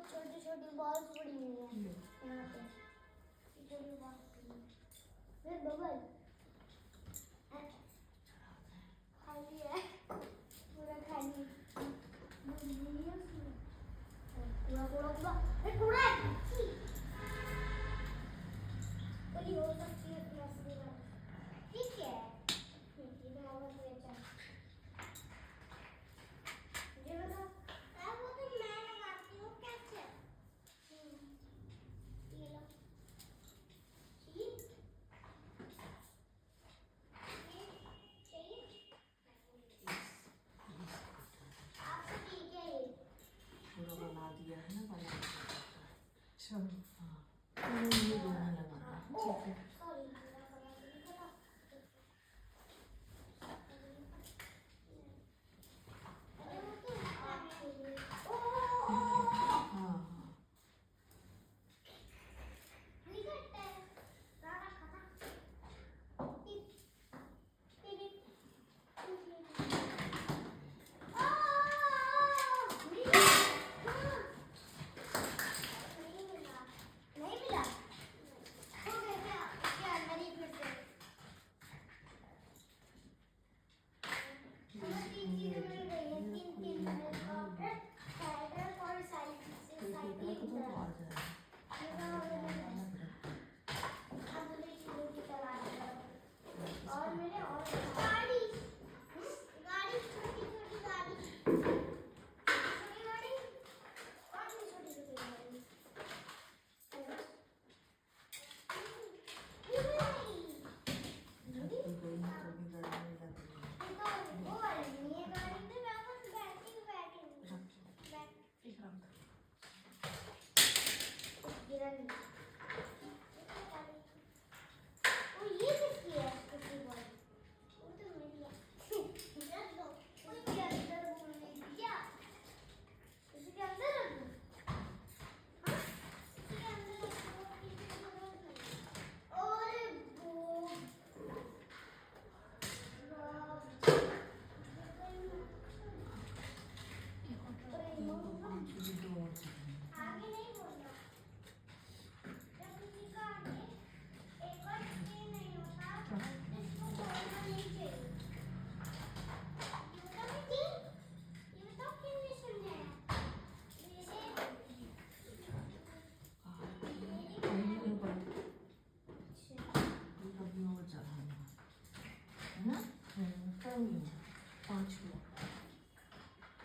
छोटी छोटी बॉल्स पड़ी हुई हैं यहाँ पे, छोटी बॉल्स पड़ी हैं। फिर बबल खाली है, पूरा खाली पूरा पूरा पूरा पूरा कभी हो सकती है क्लास में। ठीक है ये तो बहुत ही अच्छा मुझे बताओ। वो तो मैं लगाती हूँ कैसे। ये लो चाहिए आपसे ठीक है ये पूरा बना दिया है ना, बना दिया। चलो हाँ ये दोनों लगाना है, ठीक है। सॉरी हाँ हाँ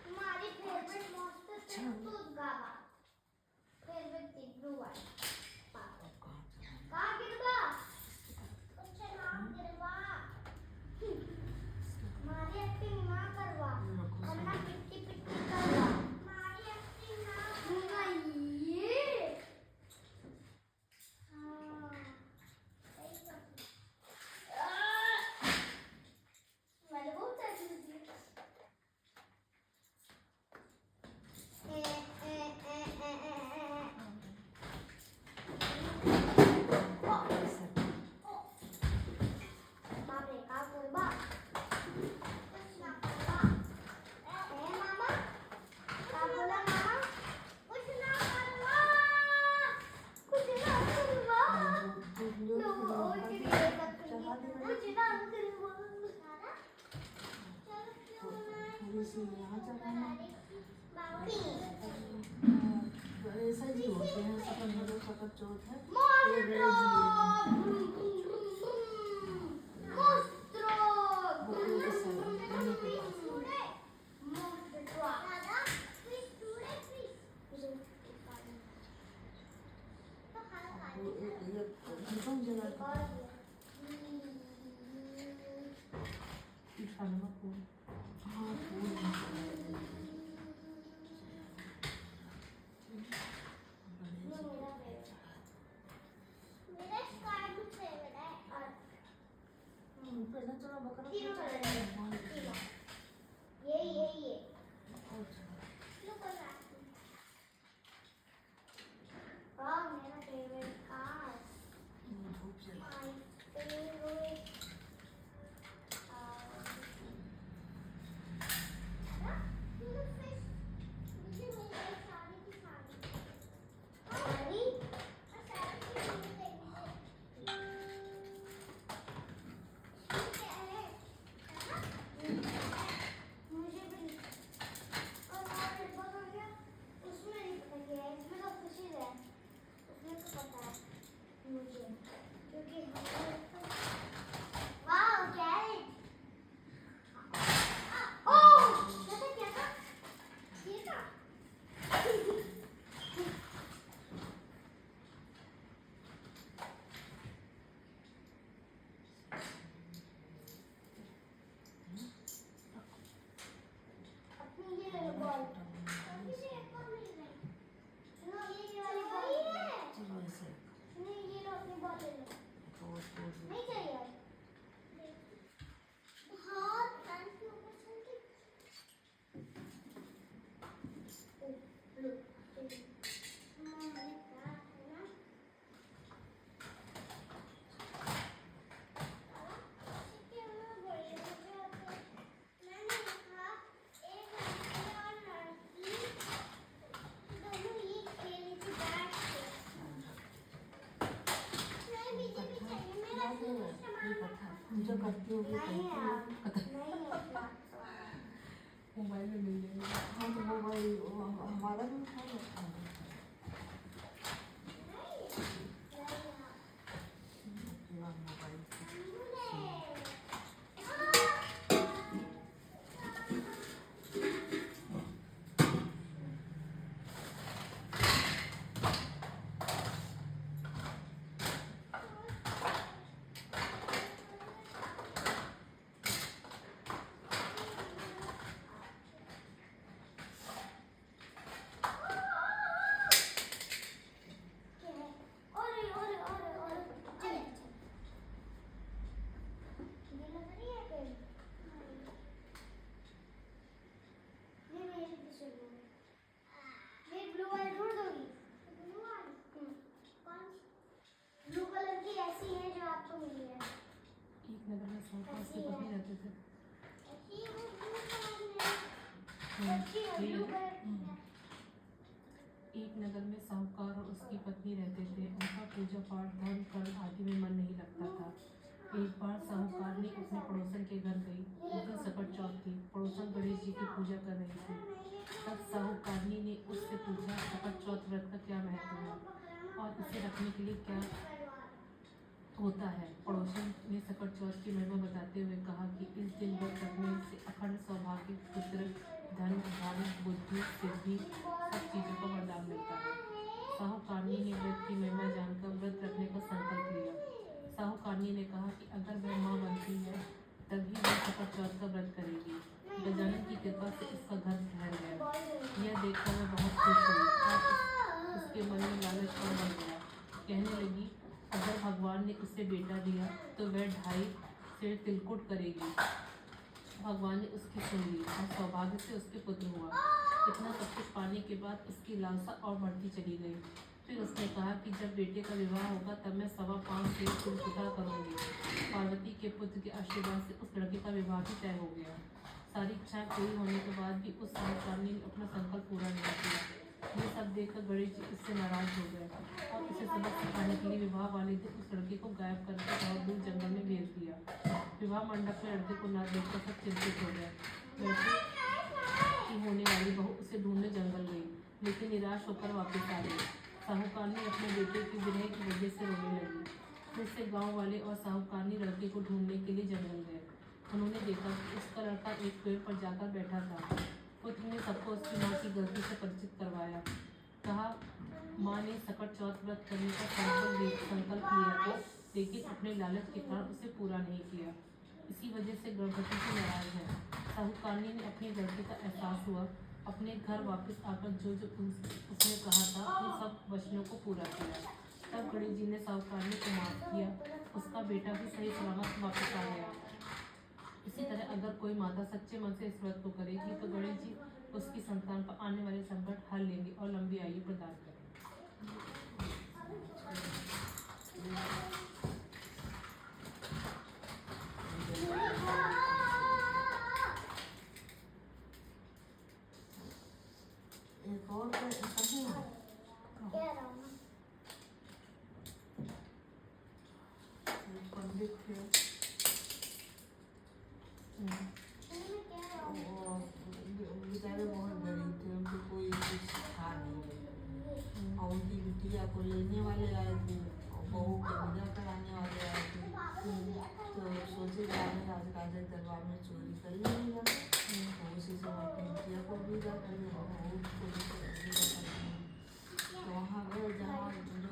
तुम्हारी फेवरेट मॉन्स्टर है दूध गावा, फेवरेट ब्लू वाला कहाँ गिरवा कुछ नाम गिरवा मारी एक्टिंग ना करवा अन्ना पिट्टी पिट्टी करवा मारी एक्टिंग ना करवा ये हाँ सही बात मैंने बहुत अच्छी सी ऐसा ही होते हैं, सकल मदर सकल चौथ है। होगी नहीं तो है पता नहीं है स्मार्ट मोबाइल में मिल जाएगा। हाँ तो मोबाइल हमारा भी उठा लेता है। मोबाइल ब्लू कलर की ऐसी है जो आपको मिली है। एक नगर में साहूकार उसकी पत्नी रहते थे। एक नगर में साहूकार और उसकी पत्नी रहते थे। उनका पूजा पाठ धर्म कर्म आदि में मन नहीं लगता था। एक बार साहूकार ने अपने पड़ोसन के घर गई। उस दिन सकट चौथ थी। पड़ोसन गणेश जी की पूजा कर रही थी। तब साहूकारनी ने उससे पूछा, सकट चौथ व्रत का क्या महत्व है और इसे रखने के लिए क्या होता है। पड़ोसन ने सकट चौथ की महिमा बताते हुए कहा कि इस दिन व्रत रखने से अखंड सौभाग्य, पुत्र, धन, धान, बुद्धि, सिद्धि सब चीज़ों का वरदान मिलता है। साहूकारनी ने व्रत की महिमा जानकर व्रत रखने का संकल्प लिया। साहूकारनी ने कहा कि अगर वह माँ बनती है तभी वह सकट चौथ का व्रत करेगी। गजानन की कृपा से उसका घर ठहर गया। यह देखकर वह बहुत खुश हुई और उसके मन में लालच और बढ़ गया। कहने लगी, अगर भगवान ने उसे बेटा दिया तो वह 2.5 सेर तिलकुट करेगी। भगवान ने उसकी सुन ली और सौभाग्य से उसके पुत्र हुआ। इतना सब कुछ पाने के बाद उसकी लालसा और बढ़ती चली गई। फिर उसने कहा कि जब बेटे का विवाह होगा तब मैं 5.25 सेर तिलकुटा करूँगी। पार्वती के पुत्र के आशीर्वाद से उस लड़के का विवाह भी तय हो गया। सारी इच्छाएं पूरी होने के बाद भी उस साहूकारनी ने अपना संकल्प पूरा नहीं किया। ये सब देखकर गणेश जी उससे नाराज हो गए और उसे सबक सिखाने के लिए विवाह वाले दिन उस लड़के को गायब करके बहुत दूर जंगल में भेज दिया। विवाह मंडप में लड़के को न देखकर सब चिंतित हो गए। लड़के की होने वाली बहू उसे ढूंढने जंगल गई, लेकिन निराश होकर वापस आ गई। साहूकारनी अपने बेटे की विरह की वजह से रोने लगी। फिर से गाँव वाले और साहूकारनी लड़के को ढूंढने के लिए जंगल गए। उन्होंने देखा कि उसका लड़का एक पेड़ पर जाकर बैठा था। पुत्र ने सबको उसकी माँ की गलती से परिचित करवाया। कहा, माँ ने सकट चौथ व्रत करने का संकल्प लिया था, लेकिन अपने लालच के कारण उसे पूरा नहीं किया। इसी वजह से गर्भवती की नाराज है। साहूकारनी ने अपनी गलती का एहसास हुआ। अपने घर वापस आकर जो जो उसने कहा था उन सब वचनों को पूरा किया। तब गणेश जी ने साहूकारनी को माफ किया। उसका बेटा भी सही सलामत वापस आ गया। इसी तरह अगर कोई माता सच्चे मन से इस व्रत को करेगी तो गणेश जी उसकी संतान पर आने वाले संकट हल लेंगे और लंबी आयु प्रदान करेंगे। एक और पंडित थे, बेचारे बहुत गरीब थे, उनको कोई कुछ था नहीं। और उनकी बिटिया को लेने वाले आए थे और बहू को विदा कराने वाले आए थे। तो सोचे जाने आज राजा दरबार में चोरी कर लेंगे, तो उसी से अपनी बिटिया को विदा कर देंगे और बहू को भी विदा कर देंगे। तो वहाँ गए जहाँ जो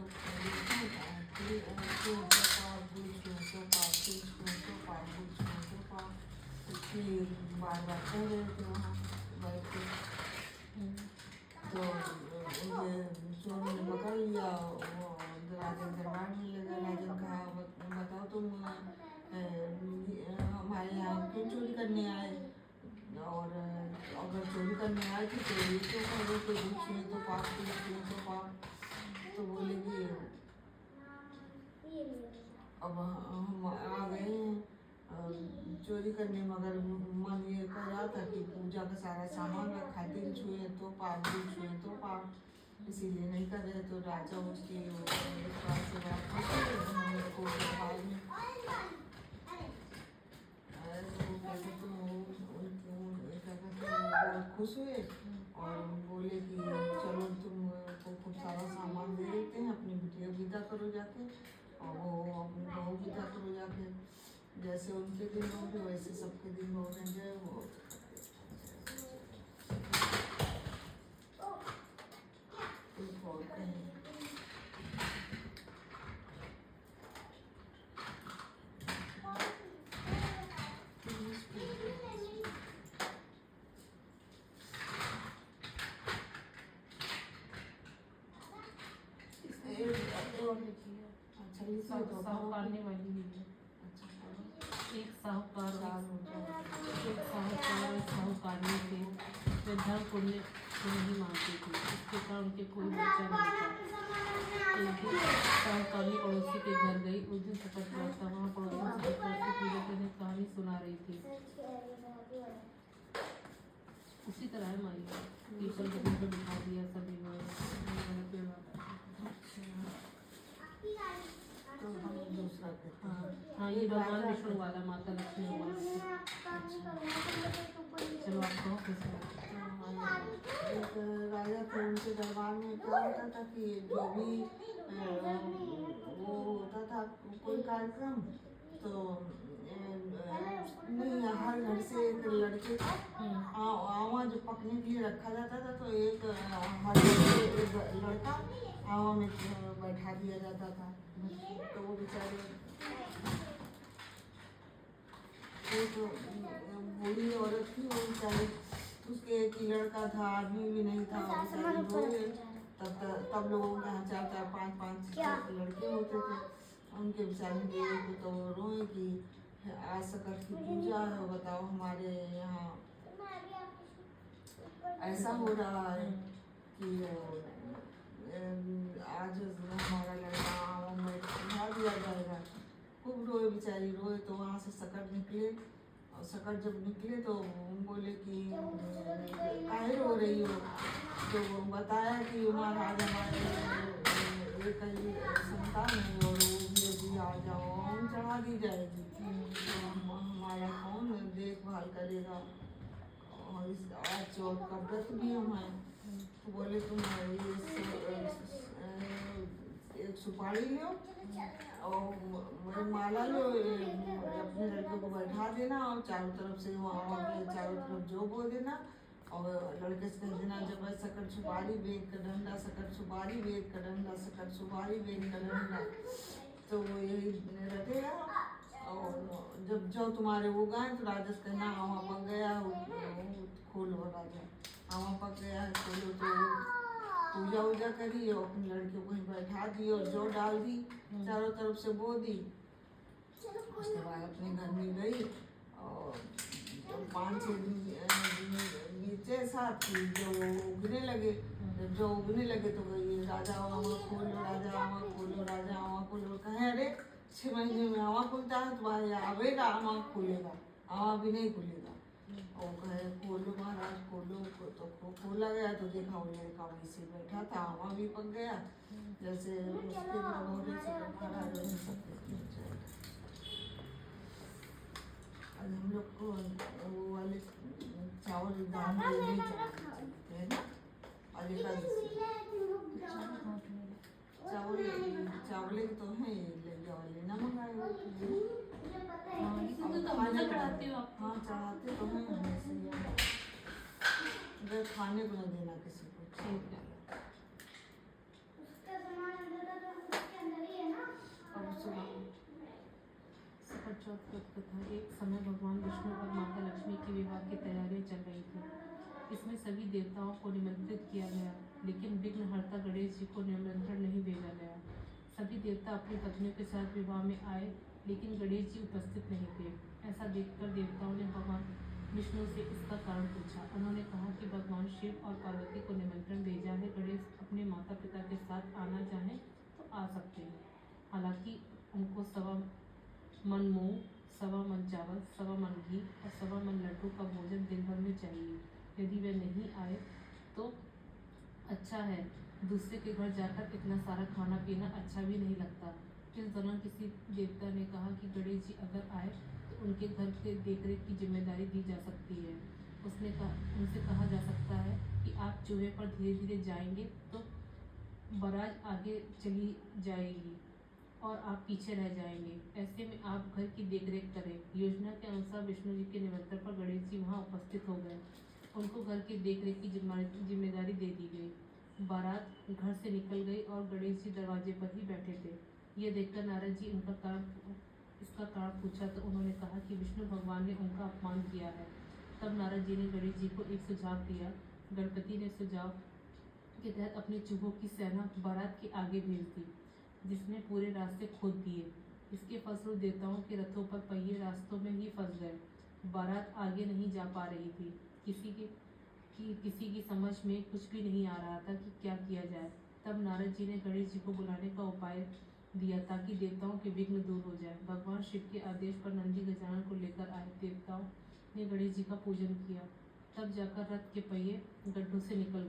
बार बार कह रहे थे वहाँ बैठ के। तो चोरों ने पकड़ लिया। वो राजन दरबार में ले गए। राजन कहा, बताओ तुम हमारे यहाँ क्यों चोरी करने आए, और अगर चोरी करने आए थे तो ये क्यों कर रहे थे, दूध छुए तो पाप, दूध छुए तो पाप। तो बोले कि अब हम आ गए हैं चोरी करने, मगर मन ये कर रहा था कि पूजा का सारा सामान रखा, दिल छुए तो पाप, दिल छुए तो पाप, इसीलिए नहीं कर रहे। तो राजा उसके विश्वास से बात की। खुश हुए और बोले कि चलो तुमको खूब सारा सामान दे देते हैं, अपनी बिटिया विदा करो जाके और वो अपनी बहू विदा करो जाके। जैसे उनके दिन होंगे वैसे सबके दिन होंगे। वो एक और कहें अच्छा लिखिए तो साहूकारने वाली भी है। अच्छा एक साहूकार चार हो जाए। एक साहूकार और साहूकारनी थे। वे धन पुण्य को नहीं मानते थे, इसके कारण उनके कोई बच्चा नहीं था। एक दिन साहूकारनी पड़ोसी के घर गई। उस दिन सकट चौथ था। वहाँ पड़ोसी सकट चौथ की पूजा करने कहानी सुना रही थी। उसी तरह है माई पीपल के दिन पे बिठा दिया सभी तो हम दूसरा कहते हैं। हाँ ये भगवान विष्णु वाला, माता लक्ष्मी वाला। चलो आप कहो कैसे। एक राजा थे, उनके दरबार में क्या होता था कि जो भी वो होता था कोई कार्यक्रम तो नहीं हर घर से एक लड़के को आवा जो पकने के लिए रखा जाता था, तो एक हर घर से एक लड़का आवा में बैठा दिया जाता था। तो वो बेचारे एक बूढ़ी औरत थी, वो बेचारी उसके एक ही लड़का था, आदमी भी नहीं था। बेचारी रोए। तब लोगों के यहाँ 4-4, 5-5 लड़के होते थे। उनके बेचारे देख तो रोए कि आज सकट की पूजा है, बताओ हमारे यहाँ ऐसा हो रहा है कि आज हमारा लड़का आवा में बिठा दिया जाएगा। खूब रोए बेचारी रोए। तो वहाँ से सकट निकले और सकट जब निकले तो बोले कि काहे रो रही हो। तो बताया कि महाराज हमारे एक ही संतान है और वो भी अभी आ जाओ हम चढ़ा दी जाएगी, तो हमारा कौन देखभाल करेगा और इस आज चौथ का व्रत भी हम हैं। तो बोले तुम एक सुपारी लो और माला लो, अपने लड़के को बैठा देना और चारों तरफ से वहाँ के चारों तरफ जो बो देना और लड़के से कह देना जब सकट सुपारी बेच का डंडा, सकट सुपारी बेच का डंडा, सकट सुपारी बेच का डंडा। तो वो यही रटेगा और जब तुम्हारे वो गाय तो राजस कहना आवा पक गया खोलो राजा, आवा पक गया है खोलो। तो पूजा वूजा करी और अपनी लड़की को कहीं बैठा दी और जो डाल दी चारों तरफ से बो दी। उसके बाद अपने घर में गई और 5-6 दिन बीते साथ जो उगने लगे। जब जो उगने लगे तो गई राजा आवा खोलो, राजा आवा खोलो, राजा आवा खोलो। कहे अरे 6 महीने में आवा खुलता है, तुम्हारे आवेगा आवा खुलेगा, आवा भी नहीं खुलेगा। और कहे खोलो महाराज खोलो। तो खोला गया तो देखा वो लड़का वहीं से बैठा था, आवा भी पक गया जैसे उसके घोड़े से खड़ा रह सकते। हम लोग को वो वाले चावल दाल नहीं चाहिए है ना। और चावल तो है लेना मंगाए चढ़ाते हो आप। हाँ चढ़ाते तो हैं अगर खाने को न देना किसी को। ठीक है। सकट चौथ व्रत कथा। एक समय भगवान विष्णु और माता लक्ष्मी की विवाह की तैयारियां चल रही थी। इसमें सभी देवताओं को निमंत्रित किया गया, लेकिन विघ्नहर्ता गणेश जी को निमंत्रण नहीं भेजा गया। सभी देवता अपनी पत्नियों के साथ विवाह में आए, लेकिन गणेश जी उपस्थित नहीं थे। ऐसा देखकर देवताओं ने भगवान विष्णु से इसका कारण पूछा। उन्होंने कहा कि भगवान शिव और पार्वती को निमंत्रण भेजा है। गणेश अपने माता पिता के साथ आना चाहें तो आ सकते हैं, हालांकि उनको 1.25 मन मूंग, 1.25 मन चावल, 1.25 मन घी और 1.25 मन लड्डू का भोजन दिन भर में चाहिए। यदि वे नहीं आए तो अच्छा है, दूसरे के घर जाकर इतना सारा खाना पीना अच्छा भी नहीं लगता। इस दौरान किसी देवता ने कहा कि गणेश जी अगर आए तो उनके घर के देखरेख की जिम्मेदारी दी जा सकती है। उनसे कहा जा सकता है कि आप चूहे पर धीरे धीरे जाएंगे तो बारात आगे चली जाएगी और आप पीछे रह जाएंगे। ऐसे में आप घर की देखरेख करें। योजना के अनुसार विष्णु जी के निमंत्रण पर गणेश जी वहां उपस्थित हो गए। उनको घर की देखरेख की जिम्मेदारी दे दी गई। बारात घर से निकल गई और गणेश जी दरवाजे पर ही बैठे थे। यह देखकर नारद जी इसका कारण पूछा तो उन्होंने कहा कि विष्णु भगवान ने उनका अपमान किया है। तब नारद जी ने गणेश जी को एक सुझाव दिया। गणपति ने सुझाव के तहत अपने चूहों की सेना बारात के आगे भेज दी, जिसने पूरे रास्ते खोद दिए। इसके फलस्वरूप देवताओं के रथों पर पहिए रास्तों में ही फंस गए। बारात आगे नहीं जा पा रही थी। किसी की समझ में कुछ भी नहीं आ रहा था कि क्या किया जाए। तब नारद जी ने गणेश जी को बुलाने का उपाय दिया ताकि देवताओं के विघ्न दूर हो जाए। भगवान शिव के आदेश पर नंदी गजानन को लेकर आए। देवताओं ने गणेश जी का पूजन किया। तब जाकर रथ के पहिए गड्ढों से निकल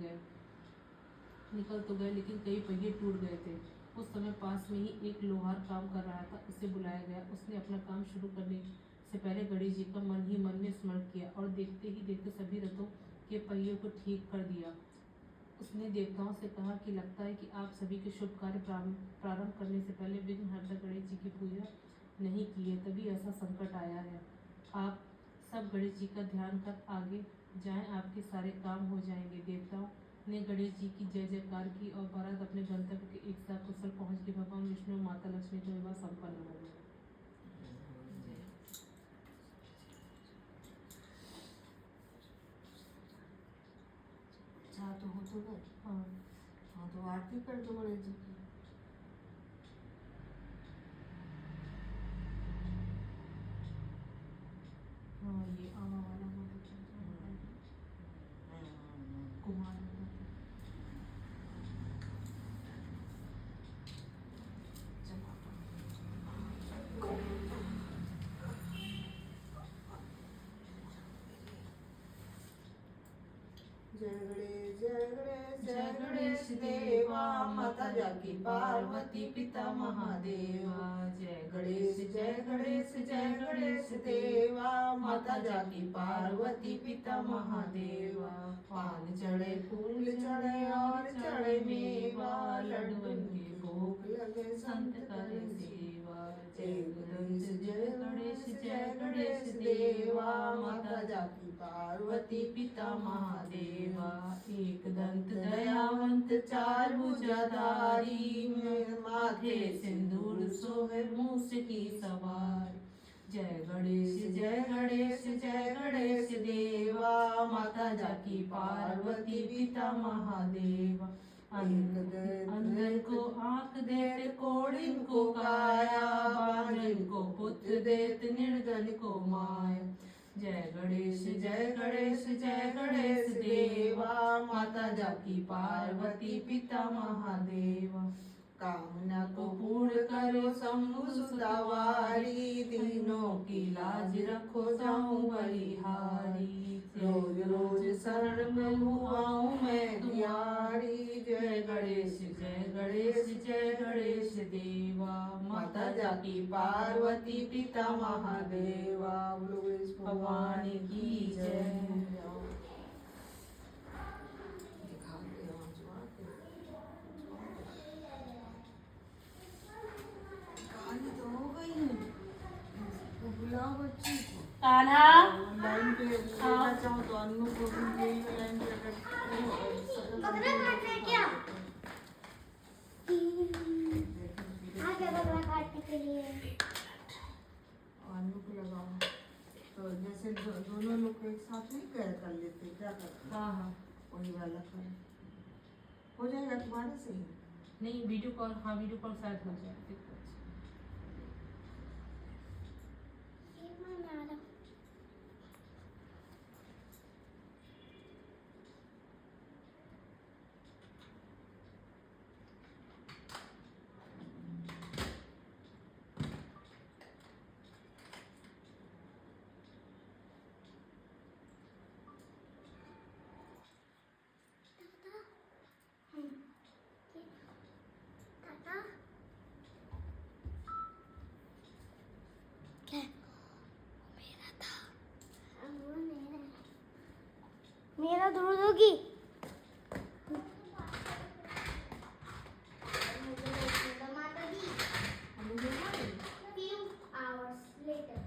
तो गए, लेकिन कई पहिए टूट गए थे। उस समय पास में ही एक लोहार काम कर रहा था। उसे बुलाया गया। उसने अपना काम शुरू करने से पहले गणेश जी का मन ही मन में स्मरण किया और देखते ही देखते सभी रथों के पहियों को ठीक कर दिया। उसने देवताओं से कहा कि लगता है कि आप सभी के शुभ कार्य प्रारंभ करने से पहले विघ्नहर्ता गणेश जी की पूजा नहीं की है, तभी ऐसा संकट आया है। आप सब गणेश जी का ध्यान कर आगे जाएं, आपके सारे काम हो जाएंगे। देवताओं ने गणेश जी की जय जयकार की और बारात अपने गंतव्य के एक साथ कुशल पहुंच गई। भगवान विष्णु और माता लक्ष्मी का विवाह संपन्न हो गया। अच्छा तो हो तो गए। हाँ तो आरती कर दो गणेश जी की। हाँ, ये आवा वाला कुमार जय गणेश देवा, माता जाकी पार्वती पिता महादेवा। जय गणेश देवा, माता जाकी पार्वती पिता महादेवा। पान चढ़े फूल चढ़े और चढ़े मेवा, लड्डू के भोग लगे संत करे सेवा। जय गणेश देवा, माता जाकी पार्वती पिता महादेवा। एक दंत दयावंत चार भुजाधारी, माथे सिंदूर सोहे मूस की सवार। जय गणेश देवा, माता जाकी पार्वती पिता महादेवा। अंधन को आंख देत, कोढ़िन को काया, बांझन को पुत्र देत, निर्धन को माया। जय गणेश देवा, माता जाकी पार्वती पिता महादेवा। कामना को पूर्ण करो शंभु सुतावारी, तीनों की लाज रखो जाऊं बलिहारी। रोज रोज शरण में हुआऊं मैं दियारी। जय गणेश देवा, माता जाकी पार्वती पिता महादेवा। भगवान की जय। कान्हा लाइन पे लेना चाहो तो अन्नू को भी यही लाइन पे बकरा काटना है क्या? आ गया बकरा काटने के लिए। अन्नू को लगाओ तो जैसे दोनों लोग को एक साथ नहीं कर लेते, क्या करते? हाँ वही वाला कर हो जाएगा तुम्हारे से ही। नहीं, वीडियो कॉल शायद हो जाए। मेरा दूध होगी। Few hours later.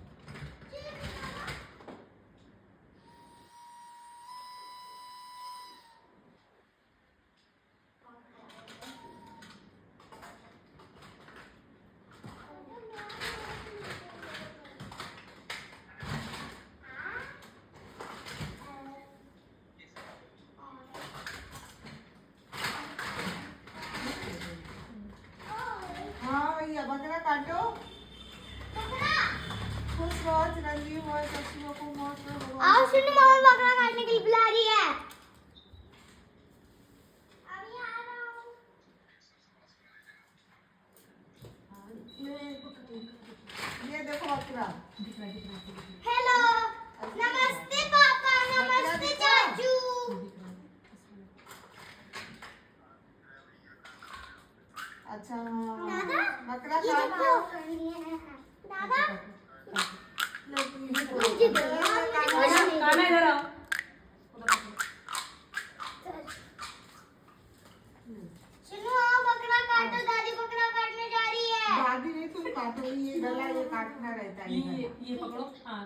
हाँ भैया बकरा काटो। खुश रहो, चिरंजीवी हो, शक्तियों को मौत में भगवान। आओ सुनो, मामा बकरा काटने के लिए बुला रही है। अभी आ रहा हूँ। ये देखो बकरा। हेलो, नमस्ते पापा, नमस्ते चाचू। अच्छा दादा, बकरा ये काट देखो। लो। दादा, मुझे दो। काना इधर आओ। सुनो, आओ बकरा काटो, दादी बकरा काटने जा रही है। दादी नहीं, तुम काटो। ये गला ये काटना रहता है। ये पकड़ो। हाँ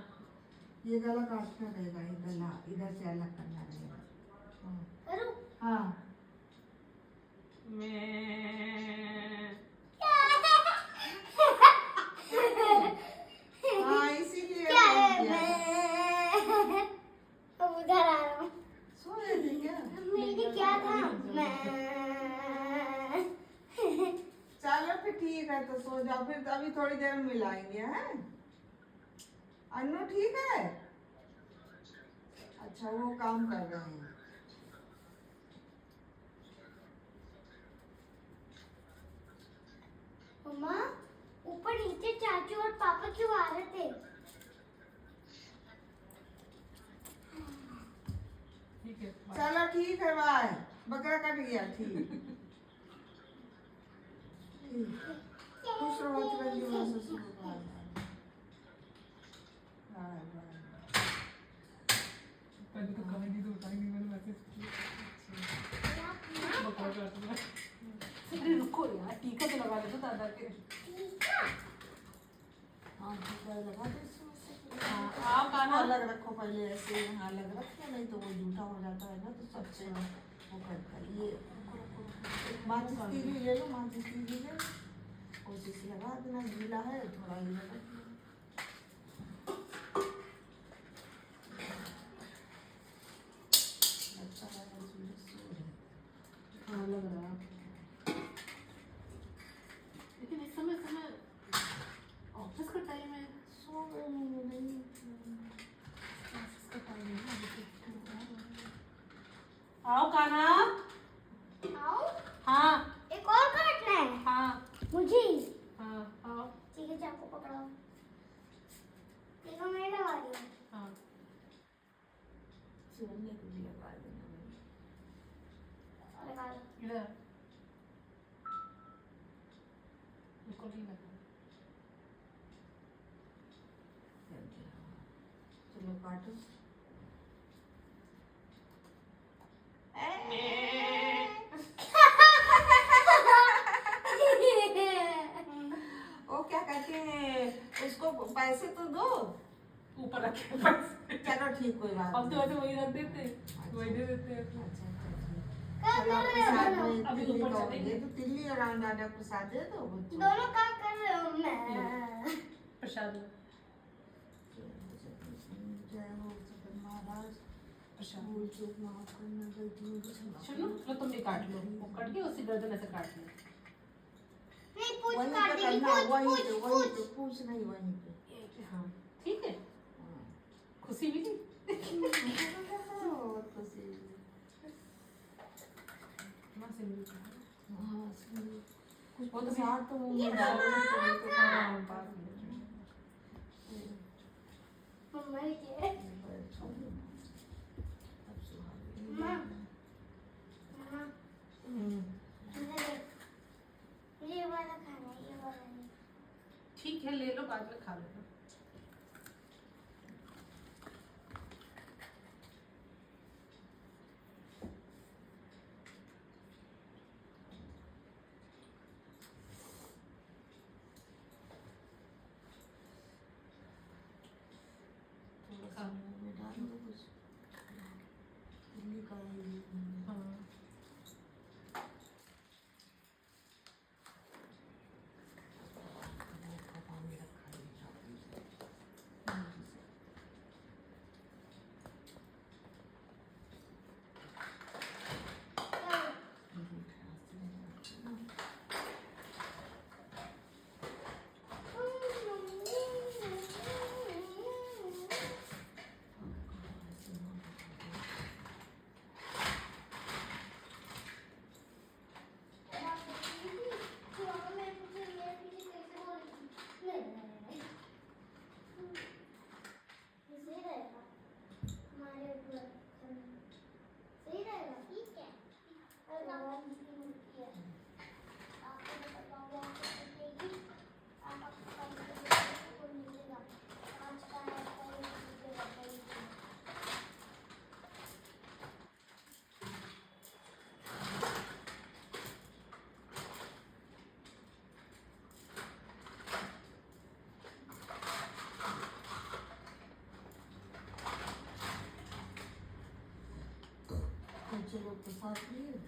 ये गला काटना रहेगा। ये गला इधर से अलग करना रहेगा। करूँ? हाँ मैं हाँ इसीलिए क्या है मैंने किया था। मैं? अब उधर आ रहा हूँ। सो रहे थे क्या? मैंने क्या था? मैं चलो फिर ठीक है, तो सो जाओ। फिर अभी थोड़ी देर में मिलाएंगे हैं। अन्नू ठीक है? अच्छा वो काम कर रहे हैं। मम्मा, ऊपर नीचे चाचू और पापा क्यों आ रहे थे? ठीक है बाय। चलो ठीक है, बाय। बकरा कट गया। ठीक ठीक। खुश रहो, चिरंजीवी हो, ससुर बाय बाय। पहले तो कमेंट ही तो उठाएंगे, मैंने मैसेज किया। बकरा काटना। अरे रुको यार, टीका तो लगा दे तो दादा के। हाँ ठीक है, लगा दो इसमें से। हाँ, आप काना अलग रखो पहले, ऐसे यहाँ अलग रखो, नहीं तो वो जूठा हो जाता है ना, तो सबसे वो करता है। ये माचिस तीली ले लो, माचिस तीली ले लो, कोशिश लगा देना। गीला है थोड़ा ही लगा देना। अच्छा है, सूरज सो रहे। हाँ लग रहा है। लेकिन इस समय ऑफिस का टाइम है। सो गए होंगे नहीं। ऑफिस का टाइम है ना, अभी तो। आओ काना। आओ, हाँ एक और काटना है हाँ मुझे। हाँ आओ। ठीक है, चाकू पकड़ाओ। देखो मैं लगा रही हूँ। हाँ चिरंजीवी को भी लगा देना। लगा लो। इधर बिल्कुल नहीं लगा। चलो काटो। वो क्या कहते हैं उसको, पैसे तो दो। ऊपर रखे पैसे। चलो ठीक, कोई बात अब तो नहीं। वैसे वही रख देते, वही दे देते हैं। अच्छा अच्छा ठीक। कर चलो रहे प्रसाद हो में अभी तिल्ली ऊपर दो, चलेंगे। ये तो तिल्ली और दादा प्रसाद दे दो बच्चों को। दोनों का कर रहे हो मैं? प्रसाद लो। जय हो सदन महाराज। प्रसाद भूल चूक माफ करना, गलतियों को क्षमा सुनो, करना। लो तुम भी काट लो। वो कट के उसी गर्दन ऐसे काट लो। नहीं, पूछ वहीं पे काटेगी, करना, पूछ वहीं पूछ पे, वहीं पूछ। पे, पूछ नहीं वहीं पे। हाँ ठीक है। हाँ। खुशी मिली। बहुत खुशी हुई। माँ से मिली। हाँ, सुनिए। कुछ वो तो प्रसाद तो ये मुँह डालो, मम्मा तो ये तो का। हाँ बात नहीं। मम्मा के बैठो। अब सुहागी। मम्मा, मम्मा, ये वाला खाना है, ये वाला नहीं। ठीक है, ले लो, बाद में खा लेना। कराएंगे। हाँ पानी रखा है चलो प्रसाद लिए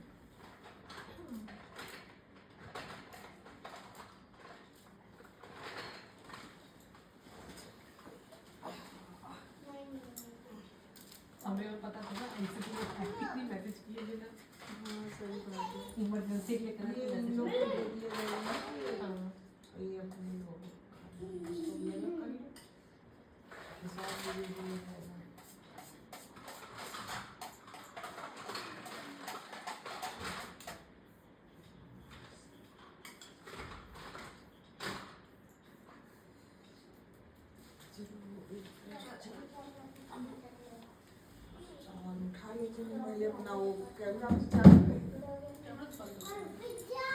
हमें पता था ना ऐसे तो कितनी मैसेज किए थे ना हाँ सही बात है इमरजेंसी के लिए करा ये के इन मैसेज लोग को दे दिया जाएगा हाँ ये अपने लोग इसको भी अलग कर लो प्रसाद भी दे दिया जाएगा उठा लेते हैं पहले अपना वो कैमरा चालू करें। कैमरा चालू पिज्जा